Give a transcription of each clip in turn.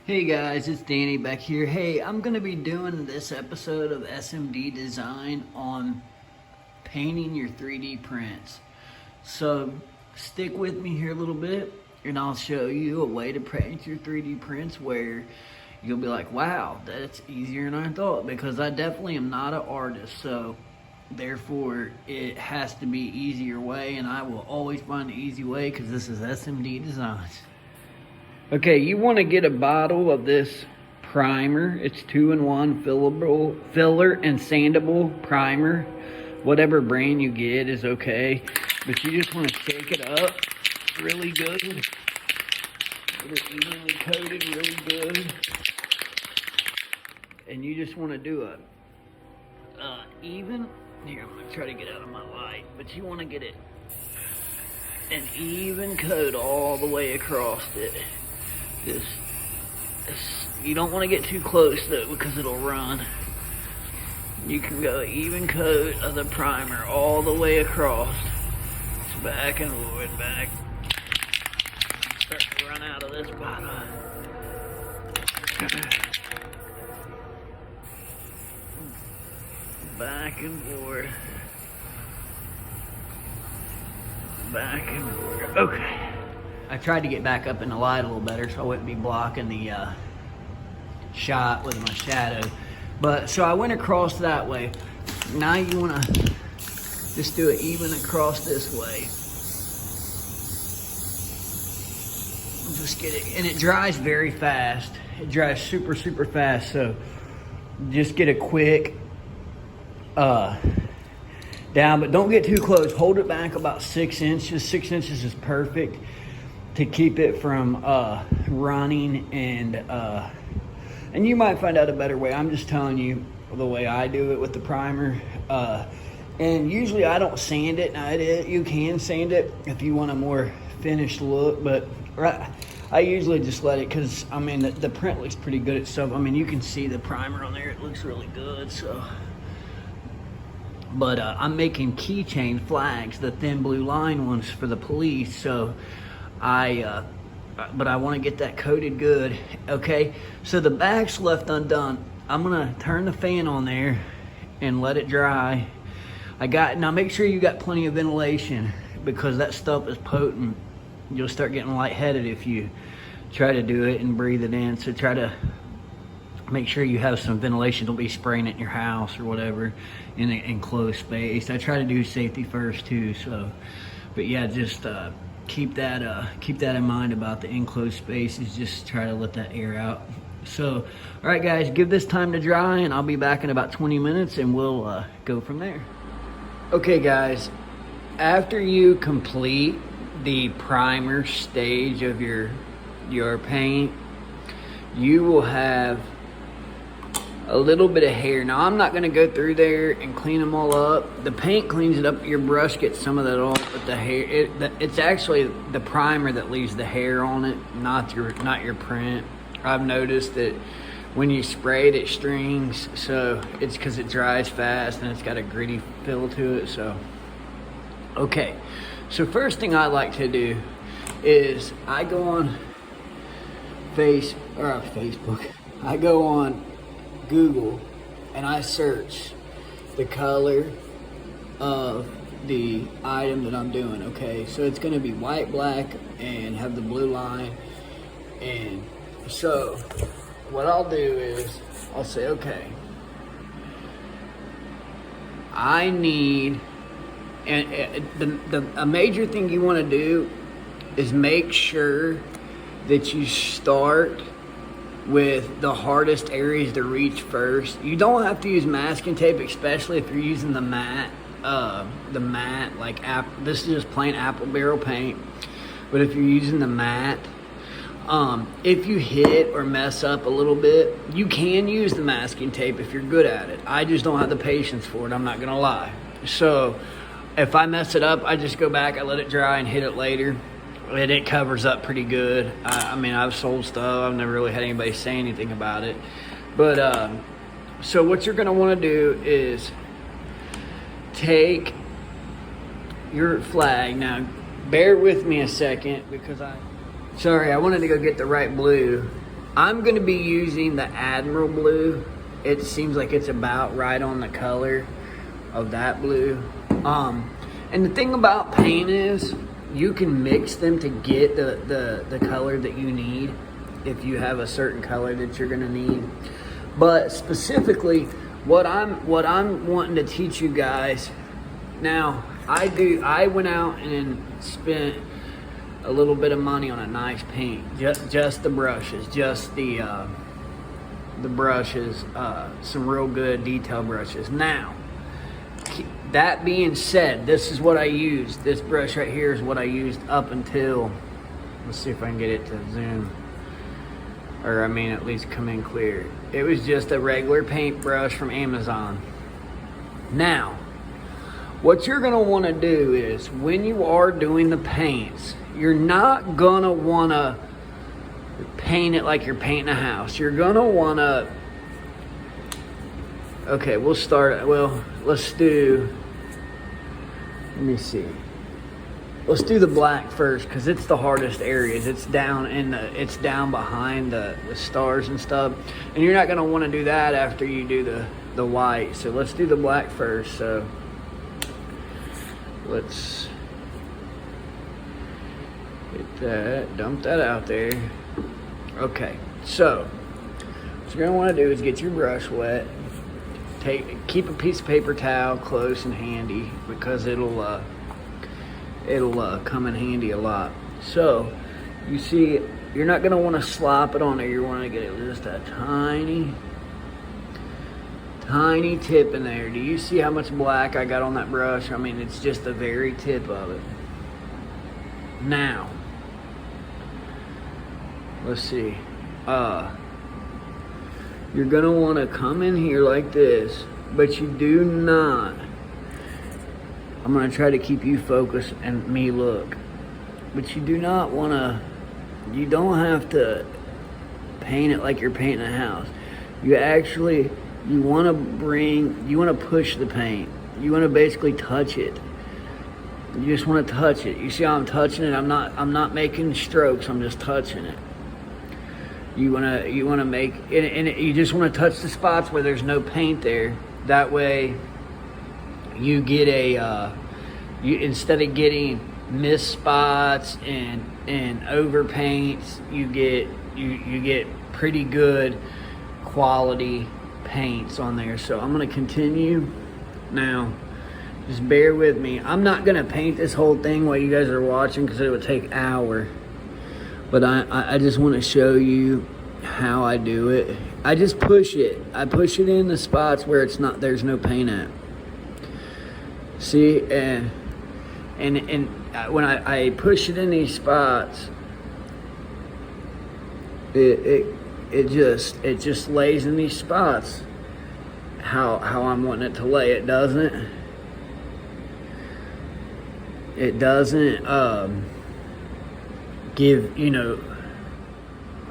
Hey guys, it's Danny back here. Hey, I'm going to be doing this episode of SMD Design on painting your 3D prints. So stick with me here a little bit and I'll show you a way to paint your 3D prints where you'll be like, wow, that's easier than I thought, because I definitely am not an artist. So therefore it has to be easier way, and I will always find the easy way because this is SMD Designs. Okay, you want to get a bottle of this primer. It's 2-in-1 filler and sandable primer. Whatever brand you get is okay, but you just want to shake it up really good. Get it evenly coated really good. And you just want to do a even, here, I'm going to try to get out of my light, but you want to get it an even coat all the way across it. You don't want to get too close though, because it'll run. You can go even coat of the primer all the way across. Just back and forward, back. Start to run out of this bottle. Back and forward. Back and forward. Okay. I tried to get back up in the light a little better so I wouldn't be blocking the shot with my shadow. But so I went across that way. Now you want to just do it even across this way. Just get it, and it dries very fast. It dries super fast. So just get a quick down, but don't get too close. Hold it back about 6 inches. 6 inches is perfect to keep it from running, and you might find out a better way. I'm just telling you the way I do it with the primer. And usually I don't sand it. Now you can sand it if you want a more finished look, but I usually just let it, because I mean the print looks pretty good itself. I mean, you can see the primer on there, it looks really good. So but I'm making keychain flags, the thin blue line ones for the police. So but I want to get that coated good. Okay, so the back's left undone. I'm gonna turn the fan on there and let it dry. Now make sure you got plenty of ventilation, because that stuff is potent. You'll start getting lightheaded if you try to do it and breathe it in. So try to make sure you have some ventilation. Don't be spraying it in your house or whatever in an enclosed space. I try to do safety first too. So, but yeah, just keep that in mind about the enclosed spaces. Just try to let that air out. So, all right guys, give this time to dry, and I'll be back in about 20 minutes and we'll go from there. Okay guys, after you complete the primer stage of your paint, you will have a little bit of hair. Now I'm not going to go through there and clean them all up. The paint cleans it up. Your brush gets some of that off, but the hair, it's actually the primer that leaves the hair on it, not your print. I've noticed that when you spray it, it strings. So it's because it dries fast and it's got a gritty feel to it. So okay, so first thing I like to do is I go on Facebook. I go on Google and I search the color of the item that I'm doing. Okay, so it's going to be white, black, and have the blue line. And so what I'll do is I'll say, okay, I need, and a major thing you want to do is make sure that you start with the hardest areas to reach first. You don't have to use masking tape, especially if you're using the matte, like this is just plain apple barrel paint. But if you're using the matte, if you hit or mess up a little bit, you can use the masking tape if you're good at it. I just don't have the patience for it, I'm not gonna lie. So if I mess it up, I just go back, I let it dry and hit it later. And it covers up pretty good. I mean, I've sold stuff. I've never really had anybody say anything about it. But, so what you're gonna wanna do is take your flag. Now, bear with me a second, because I wanted to go get the right blue I'm going to be using the Admiral blue. It seems like it's about right on the color of that blue. And the thing about paint is you can mix them to get the color that you need if you have a certain color that you're going to need. But specifically, what I'm wanting to teach you guys now, I went out and spent a little bit of money on a nice paint, just the brushes, just the brushes, some real good detail brushes. Now, that being said, this is what I used. This brush right here is what I used up until, let's see if I can get it to zoom, or I mean at least come in clear. It was just a regular paintbrush from Amazon. Now, what you're gonna wanna do is, when you are doing the paints, you're not gonna wanna paint it like you're painting a house. You're gonna wanna, okay, we'll start, well, let's do, let me see. Let's do the black first, because it's the hardest areas. It's down it's down behind the stars and stuff. And you're not gonna wanna do that after you do the white. So let's do the black first. So let's hit that, dump that out there. Okay, so what you're gonna wanna do is get your brush wet. Keep a piece of paper towel close and handy, because it'll come in handy a lot. So you see, you're not gonna wanna slop it on there. You wanna get just a tiny tip in there. Do you see how much black I got on that brush? I mean, it's just the very tip of it. Now, let's see. You're gonna wanna come in here like this, but you do not, I'm gonna try to keep you focused and me look, but you do not wanna, you don't have to paint it like you're painting a house. You actually, you wanna push the paint. You wanna basically touch it. You just wanna touch it. You see how I'm touching it? I'm not making strokes, I'm just touching it. You wanna make it, and you just wanna touch the spots where there's no paint there. That way, you get instead of getting missed spots and over paints, you get pretty good quality paints on there. So I'm gonna continue now. Just bear with me. I'm not gonna paint this whole thing while you guys are watching, because it would take an hour. But I just want to show you how I do it. I just push it. I push it in the spots where there's no paint at. See, and when I push it in these spots, it just lays in these spots how I'm wanting it to lay. It doesn't give,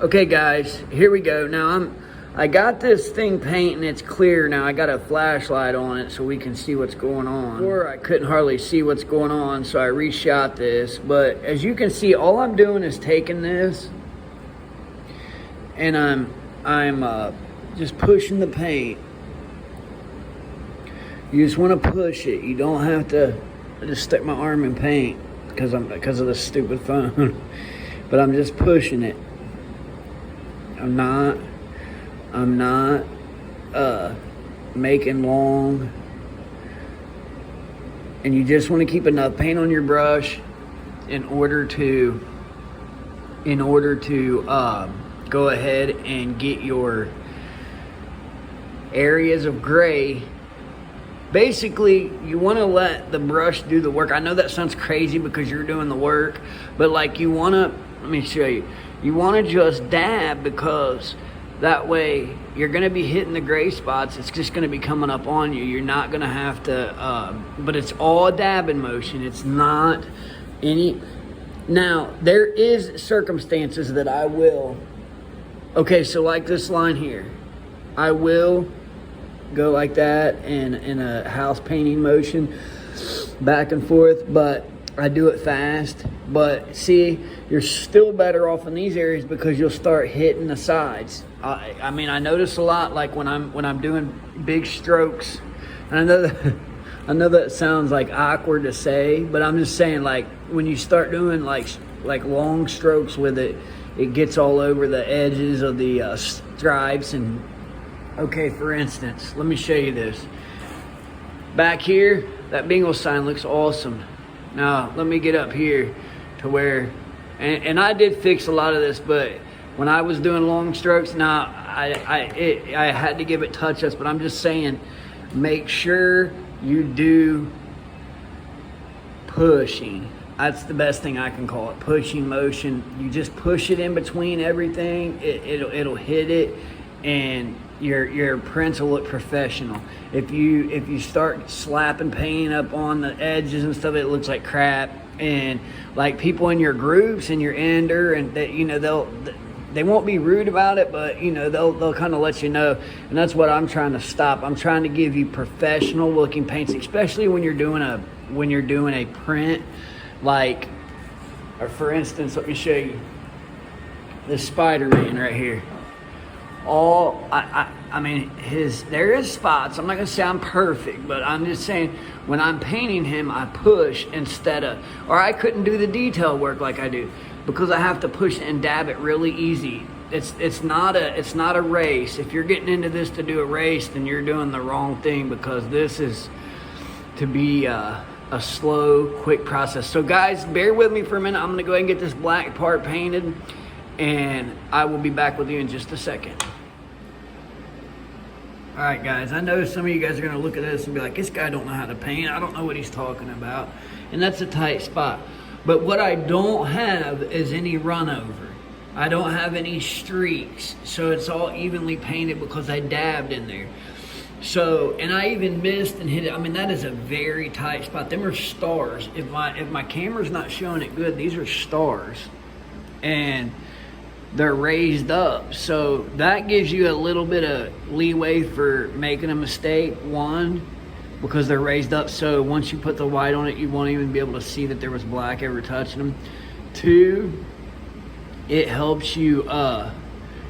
okay guys, here we go. Now I got this thing painting, it's clear now. I got a flashlight on it so we can see what's going on. Before I couldn't hardly see what's going on, so I reshot this. But as you can see, all I'm doing is taking this and I'm just pushing the paint. You just want to push it. You don't have to. I just stick my arm in paint because of the stupid phone. But I'm just pushing it. I'm not making long. And you just want to keep enough paint on your brush in order to go ahead and get your areas of gray. Basically, you want to let the brush do the work. I know that sounds crazy because you're doing the work, but like you want to, let me show you. You want to just dab, because that way you're going to be hitting the gray spots. It's just going to be coming up on you. You're not going to have to, but it's all dabbing motion. It's not any. Now, there is circumstances that I will, okay, so like this line here, I will go like that in a house painting motion, back and forth. But I do it fast, but see, you're still better off in these areas because you'll start hitting the sides. I mean, I notice a lot, like when I'm doing big strokes, and I know that sounds like awkward to say, but I'm just saying, like when you start doing like long strokes with it, it gets all over the edges of the stripes. And okay, for instance, let me show you this. Back here, that bingo sign looks awesome. Now, let me get up here to where, and I did fix a lot of this, but when I was doing long strokes, now I had to give it touch-ups, but I'm just saying, make sure you do pushing. That's the best thing I can call it, pushing motion. You just push it in between everything, it'll hit it, and your prints will look professional. If you start slapping paint up on the edges and stuff, it looks like crap. And like people in your groups and your ender, and that, you know, they won't be rude about it, but you know, they'll kind of let you know. And that's what I'm trying to stop. I'm trying to give you professional looking paints, especially when you're doing a print. Like, or for instance, let me show you this Spider-Man right here. I mean, there is spots. I'm not gonna say I'm perfect, but I'm just saying when I'm painting him, I push instead of, or I couldn't do the detail work like I do because I have to push and dab it really easy. It's not a race. If you're getting into this to do a race, then you're doing the wrong thing, because this is to be a slow, quick process. So guys, bear with me for a minute. I'm gonna go ahead and get this black part painted, and I will be back with you in just a second. All right, guys, I know some of you guys are going to look at this and be like, this guy don't know how to paint. I don't know what he's talking about. And that's a tight spot. But what I don't have is any run over. I don't have any streaks. So it's all evenly painted because I dabbed in there. So, and I even missed and hit it. I mean, that is a very tight spot. Them are stars. If my camera's not showing it good, these are stars. And they're raised up, so that gives you a little bit of leeway for making a mistake. One, because they're raised up, so once you put the white on it, you won't even be able to see that there was black ever touching them. Two, it helps you,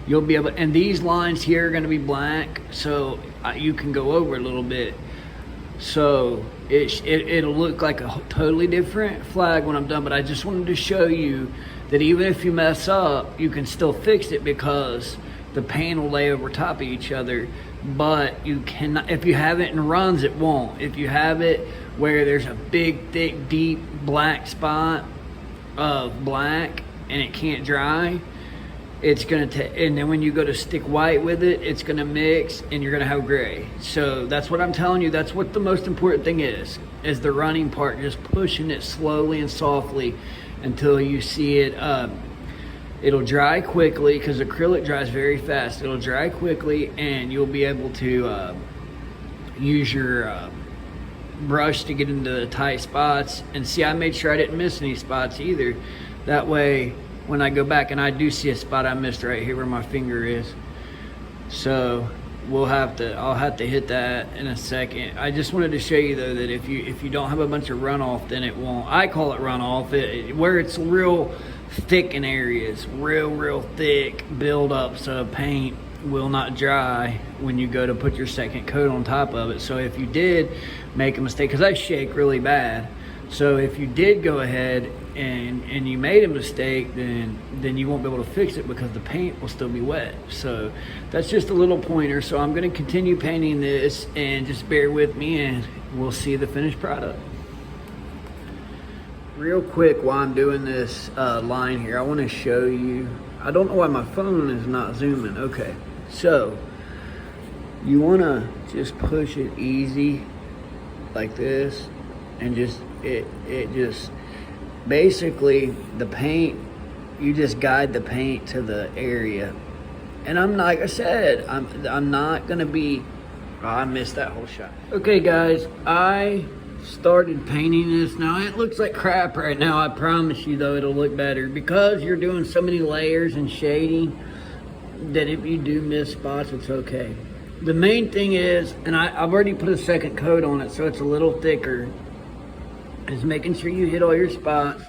you'll be able, and these lines here are going to be black, so you can go over a little bit, so it'll look like a totally different flag when I'm done. But I just wanted to show you that even if you mess up, you can still fix it, because the paint will lay over top of each other. But you cannot, if you have it in runs, it won't. If you have it where there's a big, thick, deep black spot of black and it can't dry, it's gonna and then when you go to stick white with it, it's gonna mix and you're gonna have gray. So that's what I'm telling you. That's what the most important thing is the running part, just pushing it slowly and softly until you see it. It'll dry quickly, because acrylic dries very fast. It'll dry quickly, and you'll be able to use your brush to get into the tight spots. And see, I made sure I didn't miss any spots either. That way, when I go back and I do see a spot I missed right here where my finger is, so I'll have to hit that in a second. I just wanted to show you though that if you don't have a bunch of runoff, then it won't. I call it runoff. Where it's real thick in areas, real thick buildups of paint will not dry when you go to put your second coat on top of it. So if you did make a mistake, because I shake really bad, so if you did go ahead and you made a mistake, then you won't be able to fix it because the paint will still be wet. So that's just a little pointer. So I'm going to continue painting this, and just bear with me and we'll see the finished product. Real quick, while I'm doing this line here, I want to show you, I don't know why my phone is not zooming. Okay, so you want to just push it easy like this, and just it just basically, the paint, you just guide the paint to the area. And I'm not, like I said, I'm not gonna be, oh, I missed that whole shot. Okay guys, I started painting this. Now it looks like crap right now. I promise you though, it'll look better, because you're doing so many layers and shading that if you do miss spots, it's okay. The main thing is, and I've already put a second coat on it, so it's a little thicker. is making sure you hit all your spots,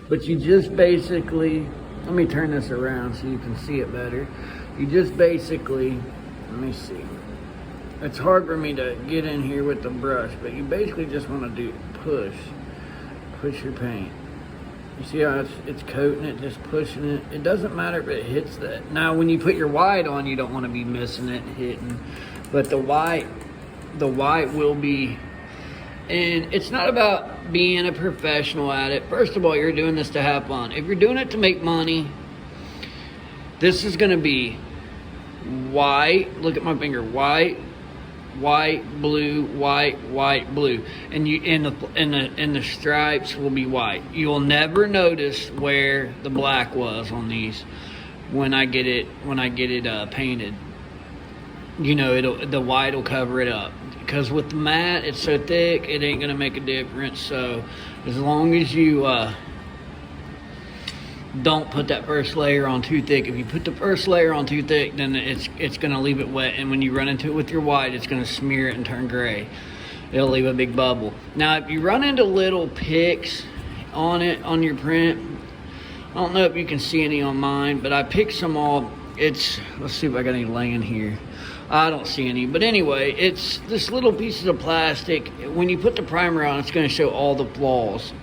but you just basically, let me turn this around so you can see it better. You just basically, let me see. It's hard for me to get in here with the brush, but you basically just want to push your paint. You see how it's coating it, just pushing it. It doesn't matter if it hits that. Now, when you put your white on, you don't want to be missing it, hitting. But the white will be, and it's not about being a professional at it. First of all, you're doing this to have fun. If you're doing it to make money, this is going to be white. Look at my finger. White, blue, white, blue, and the stripes will be white. You'll never notice where the black was on these when I get it painted. You know, the white will cover it up, because with the matte it's so thick it ain't gonna make a difference. So as long as you don't put that first layer on too thick. If you put the first layer on too thick, then it's gonna leave it wet, and when you run into it with your white, it's gonna smear it and turn gray. It'll leave a big bubble. Now, if you run into little picks on it, on your print, I don't know if you can see any on mine, but I picked some off. Let's see if I got any laying here. I don't see any, but anyway, it's this little pieces of plastic. When you put the primer on, it's gonna show all the flaws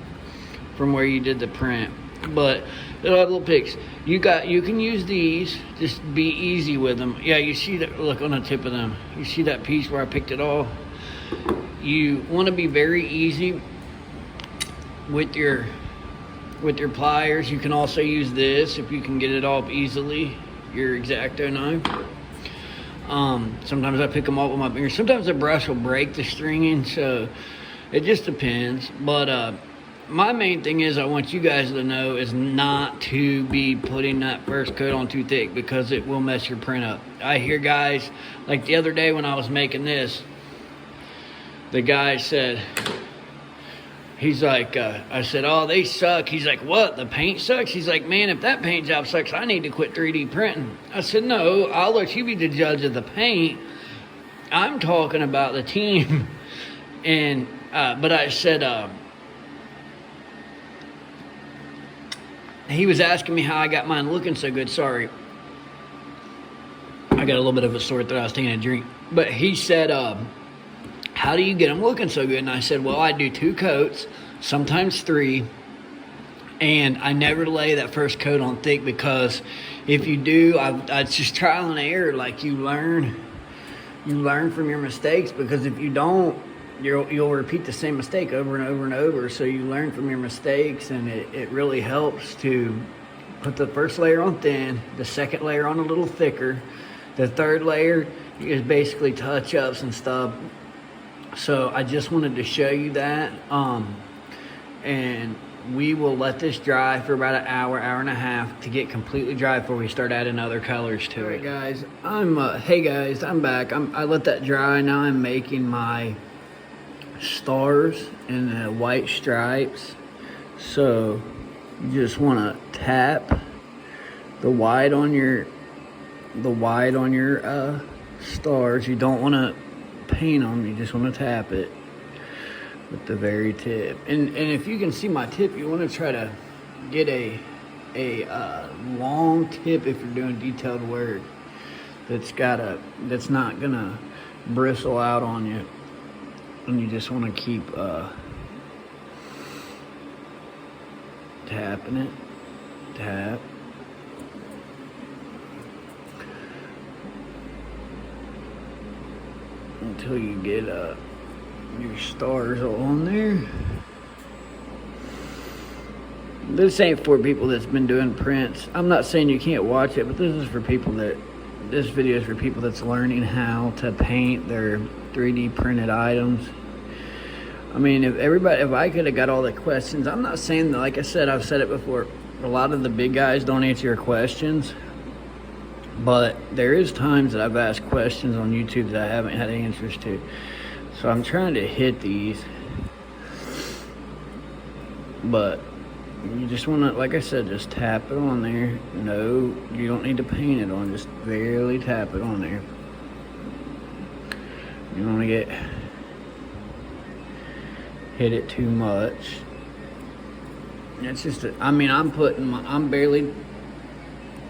from where you did the print. But it'll have little picks. You can use these. Just be easy with them. Yeah, you see that? Look on the tip of them. You see that piece where I picked it off? You want to be very easy with your pliers. You can also use this if you can get it off easily. Your X-Acto knife. Sometimes I pick them off with my fingers. Sometimes the brush will break the stringing, so it just depends. But my main thing is, I want you guys to know, is not to be putting that first coat on too thick, because it will mess your print up. I hear guys, like the other day when I was making this, the guy said, he's like, I said, oh, they suck. He's like, what, the paint sucks? He's like, man, if that paint job sucks, I need to quit 3D printing. I said, no, I'll let you be the judge of the paint. I'm talking about the team. And but I said, he was asking me how I got mine looking so good. Sorry, I got a little bit of a sore throat. I was taking a drink. But he said, how do you get them looking so good? And I said, well, I do 2 coats, sometimes 3. And I never lay that first coat on thick, because if you do, it's just trial and error. Like, you learn from your mistakes, because if you don't, you'll repeat the same mistake over and over and over. So you learn from your mistakes, and it really helps to put the first layer on thin, the second layer on a little thicker, the third layer is basically touch-ups and stuff. So I just wanted to show you that, and we will let this dry for about an hour and a half to get completely dry before we start adding other colors to it. Guys, hey guys, I'm back. I let that dry. Now I'm making my stars and white stripes. So you just want to tap the white on your stars. You don't want to paint them, you just want to tap it with the very tip. And if you can see my tip, you want to try to get a long tip if you're doing detailed work that's not gonna bristle out on you. And you just want to keep tapping it. Tap. Until you get your stars all on there. This ain't for people that's been doing prints. I'm not saying you can't watch it, but this video is for people that's learning how to paint their 3D printed items. I mean, if I could have got all the questions, I'm not saying that, like I said, I've said it before, a lot of the big guys don't answer your questions, but there is times that I've asked questions on YouTube that I haven't had answers to. So I'm trying to hit these, but you just want to, like I said, just tap it on there. No, you don't need to paint it on, just barely tap it on there. You don't want to hit it too much. It's just, I'm barely,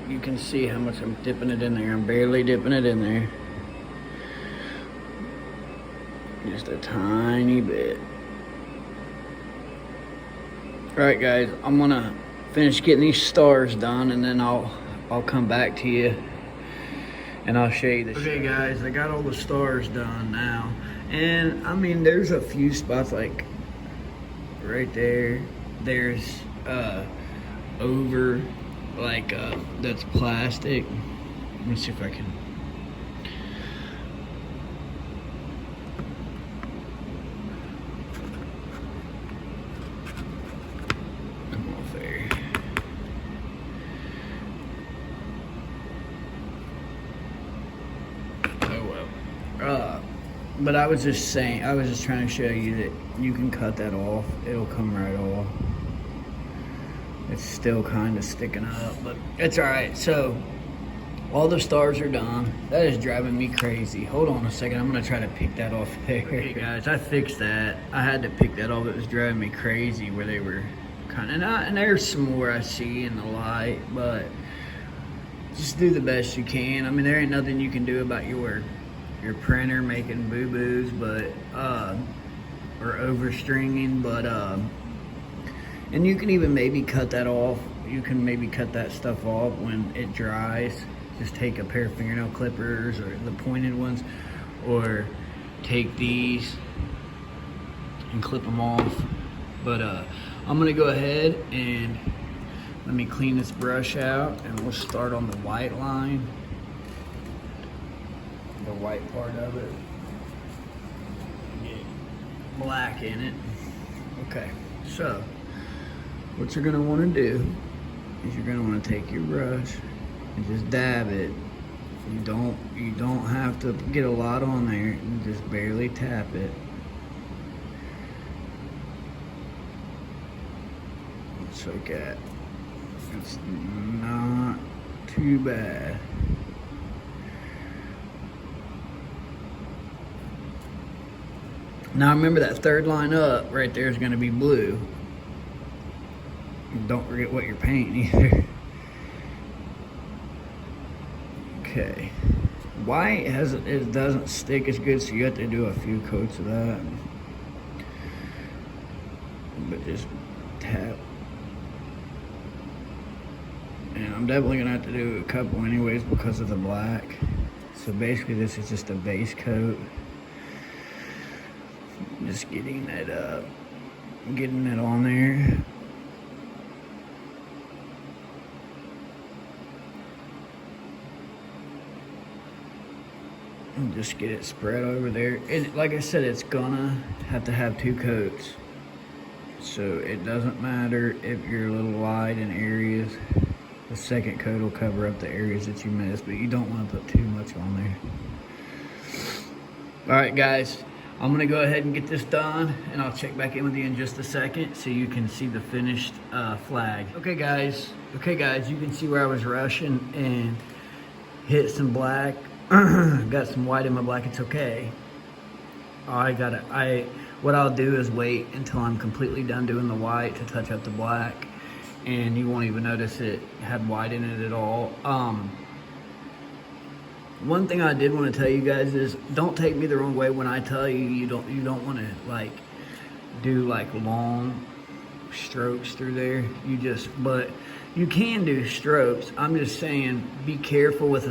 you can see how much I'm dipping it in there. I'm barely dipping it in there. Just a tiny bit. All right, guys, I'm gonna finish getting these stars done, and then I'll come back to you and I'll show you the Okay, guys, I got all the stars done now. And I mean, there's a few spots like right there. There's over like that's plastic. Let me see if I can. Come off there. Oh well. But I was just saying, I was just trying to show you that you can cut that off. It'll come right off. It's still kind of sticking up, but it's all right. So all the stars are done. That is driving me crazy. Hold on a second. I'm gonna try to pick that off there. Okay, guys, I fixed that. I had to pick that off. It was driving me crazy where they were kind of not. And there's some more I see in the light, but just do the best you can. I mean, there ain't nothing you can do about your printer making boo-boos, but or overstringing, but and you can even maybe cut that off. You can maybe cut that stuff off when it dries. Just take a pair of fingernail clippers or the pointed ones, or take these and clip them off. But I'm gonna go ahead and let me clean this brush out, and we'll start on the white line. The white part of it. Get black in it. Okay, so what you're gonna wanna do is you're gonna wanna take your brush and just dab it. You don't have to get a lot on there. You just barely tap it. It's like that. It's not too bad. Now remember, that third line up right there is going to be blue. Don't forget what you're painting either. Okay. White it doesn't stick as good, so you have to do a few coats of that. But just tap. And I'm definitely going to have to do a couple anyways because of the black. So basically this is just a base coat. Just getting it up, getting it on there. And just get it spread over there. And like I said, it's gonna have to have two coats. So it doesn't matter if you're a little light in areas. The second coat will cover up the areas that you missed, but you don't want to put too much on there. All right, guys. I'm gonna go ahead and get this done, and I'll check back in with you in just a second so you can see the finished flag. Okay guys, you can see where I was rushing and hit some black. Got some white in my black, it's okay. What I'll do is wait until I'm completely done doing the white to touch up the black, and you won't even notice it had white in it at all. One thing I did want to tell you guys is, don't take me the wrong way when I tell you you don't want to like do like long strokes through there. But you can do strokes. I'm just saying, be careful with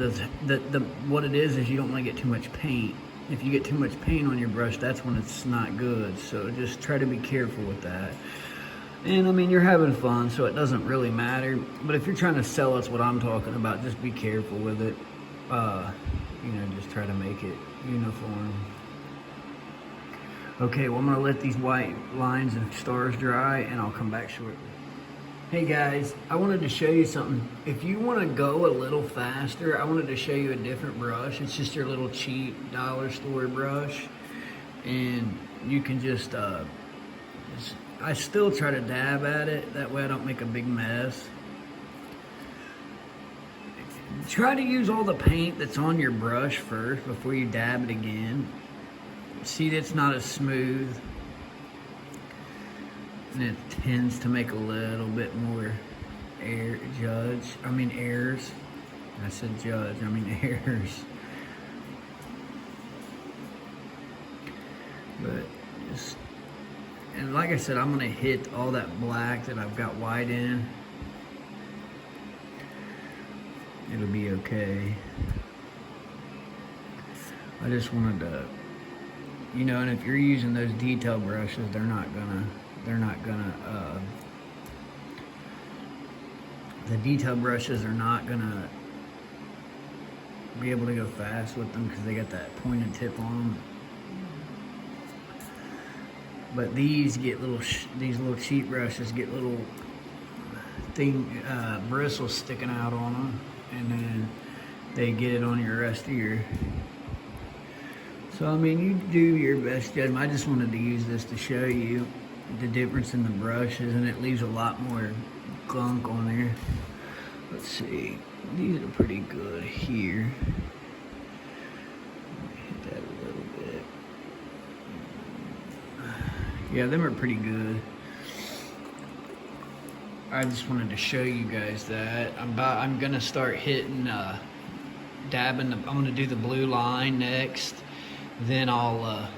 what it is you don't want to get too much paint. If you get too much paint on your brush, that's when it's not good. So just try to be careful with that. And I mean, you're having fun, so it doesn't really matter. But if you're trying to sell us what I'm talking about, just be careful with it. Just try to make it uniform. Okay, well, I'm gonna let these white lines and stars dry, and I'll come back shortly. Hey guys, I wanted to show you something. If you want to go a little faster, I wanted to show you a different brush. It's just your little cheap dollar store brush, and you can just I still try to dab at it, that way I don't make a big mess. Try to use all the paint that's on your brush first before you dab it again. See, it's not as smooth. and it tends to make a little bit more errors. I said judge, I mean errors. But just, and like I said, I'm gonna hit all that black that I've got white in. It'll be okay. I just wanted to, you know, and if you're using those detail brushes, the detail brushes are not gonna be able to go fast with them because they got that pointed tip on them. But these get these little cheap brushes get little bristles sticking out on them, and then they get it on your rest of your. So I mean, you do your best judgment. I just wanted to use this to show you the difference in the brushes, and it leaves a lot more gunk on there. Let's see, these are pretty good here. Hit that a little bit. Yeah, them are pretty good. I just wanted to show you guys that. I'm gonna start hitting, dabbing. I'm gonna do the blue line next. Then I'll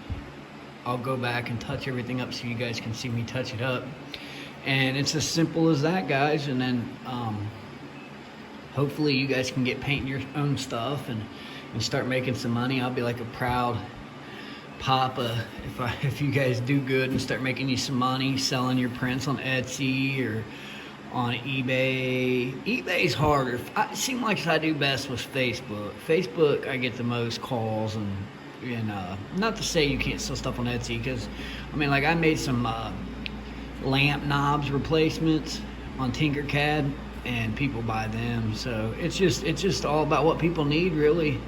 go back and touch everything up so you guys can see me touch it up. And it's as simple as that, guys. And then hopefully you guys can get painting your own stuff and start making some money. I'll be like a proud papa if you guys do good and start making you some money selling your prints on Etsy or on eBay. eBay's harder. It seems like I do best with Facebook. Facebook, I get the most calls, and not to say you can't sell stuff on Etsy, because I mean, like, I made some lamp knobs replacements on Tinkercad, and people buy them. So it's just all about what people need, really.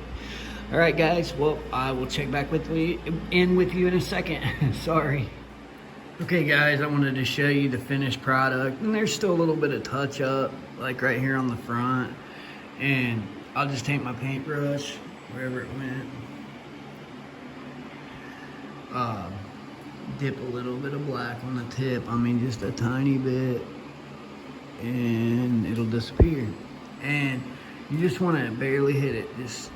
All right, guys. Well, I will check back with you in a second. Sorry. Okay, guys, I wanted to show you the finished product, and there's still a little bit of touch up, like right here on the front. And I'll just take my paintbrush wherever it went. Dip a little bit of black on the tip. I mean, just a tiny bit, and it'll disappear. And you just want to barely hit it. Just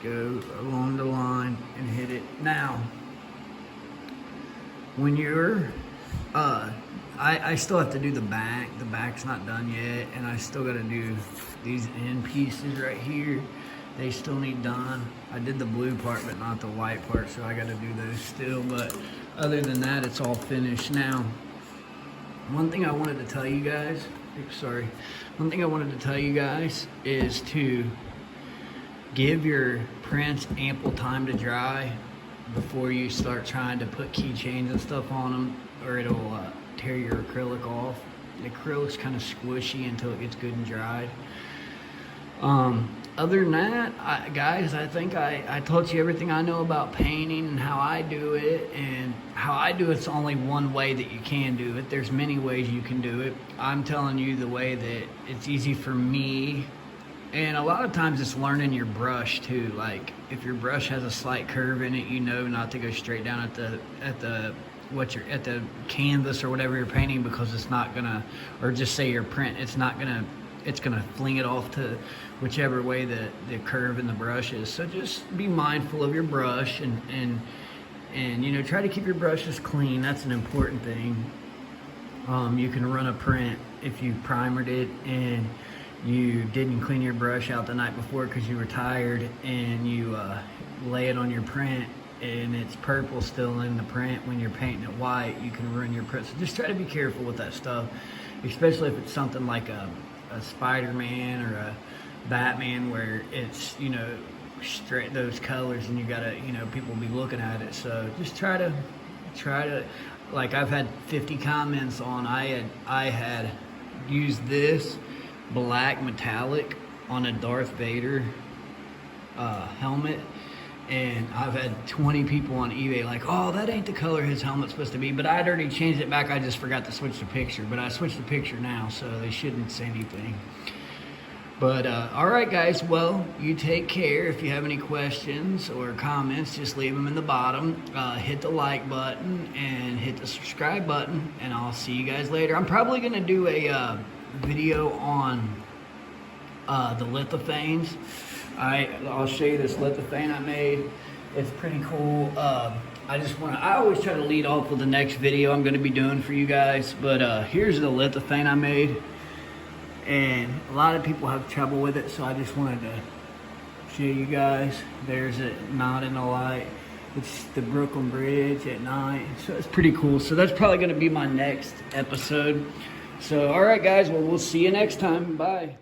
go along the line and hit it. Now, when you're, I still have to do the back. The back's not done yet, and I still got to do these end pieces right here. They still need done. I did the blue part, but not the white part, so I got to do those still. But other than that, it's all finished. Now, one thing I wanted to tell you guys, one thing I wanted to tell you guys is to give your prints ample time to dry before you start trying to put keychains and stuff on them, or it'll tear your acrylic off. The acrylic's kind of squishy until it gets good and dried. Other than that, guys, I think I told you everything I know about painting and how I do it. And how I do it's only one way that you can do it. There's many ways you can do it. I'm telling you the way that it's easy for me. And a lot of times it's learning your brush too. Like, if your brush has a slight curve in it, you know not to go straight down at the canvas or whatever you're painting, because it's not gonna, or just say your print, it's gonna fling it off to whichever way the curve in the brush is. So just be mindful of your brush, and you know, try to keep your brushes clean. That's an important thing. You can run a print if you primered it and you didn't clean your brush out the night before because you were tired, and you lay it on your print and it's purple still in the print when you're painting it white, you can ruin your print. So just try to be careful with that stuff, especially if it's something like a Spider-Man or a Batman, where it's, you know, straight those colors, and you gotta, you know, people will be looking at it. So just try to like, I've had 50 comments on, I had used this black metallic on a Darth Vader helmet, and I've had 20 people on eBay like, oh, that ain't the color his helmet's supposed to be. But I'd already changed it back. I just forgot to switch the picture, but I switched the picture now, so they shouldn't say anything. But all right, guys. Well, you take care. If you have any questions or comments, just leave them in the bottom. Hit the like button and hit the subscribe button, and I'll see you guys later. I'm probably gonna do a video on the lithophanes. I'll show you this lithophane I made. It's pretty cool. I always try to lead off with the next video I'm gonna be doing for you guys. But here's the lithophane I made. And a lot of people have trouble with it, so I just wanted to show you guys. There's it, not in the light. It's the Brooklyn Bridge at night, so it's pretty cool. So that's probably gonna be my next episode. So all right, guys, well, we'll see you next time. Bye.